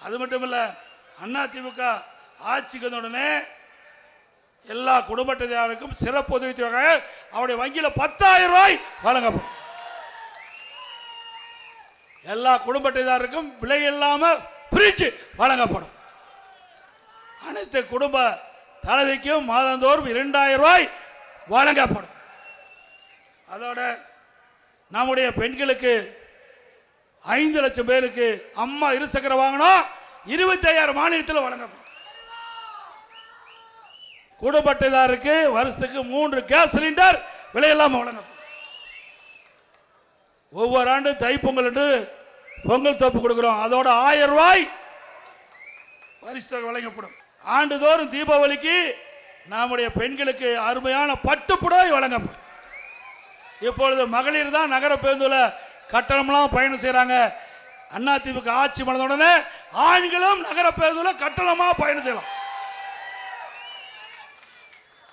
அது மட்டும் இல்ல, அதிமுக ஆட்சிக்கு வந்த உடனே எல்லா குடும்ப அட்டைதாரருக்கும் சிறப்பு உதவித்தொகை அவருடைய வங்கியில் 10,000 ரூபாய் வழங்கப்படும். எல்லா குடும்ப அட்டைதாரருக்கும் விலை இல்லாமல் பிரிட்ஜ் வழங்கப்படும். அனைத்து குடும்ப தலைவிக்கும் மாதந்தோறும் 2,000 ரூபாய் வழங்கப்படும். அதோட நம்முடைய பெண்களுக்கு 5 லட்சம் பேருக்கு அம்மா இருசக்கர வாகனம் 25,000 மானியத்தில் வழங்கப்படும். குடும்ப அட்டைதாரருக்கு வருஷத்துக்கு 3 கேஸ் சிலிண்டர் விலையில்லாமல் வழங்கப்படும். ஒவ்வொரு ஆண்டு தைப்பொங்கல் என்று பொங்கல் தோப்பு கொடுக்கிறோம். அதோட 1000 ரூபாய் பரிசு தொகை வழங்கப்படும். ஆண்டுதோறும் தீபாவளிக்கு நம்முடைய பெண்களுக்கு அருமையான பட்டுப்புடவை வழங்கப்படும். இப்பொழுது மகளிர் தான் நகர பேருந்துல கட்டணம்லாம் பயணம் செய்யறாங்க. அதிமுக ஆட்சி பண்ண உடனே ஆண்களும் நகர பேருந்துல கட்டணமா பயணம் செய்யலாம்.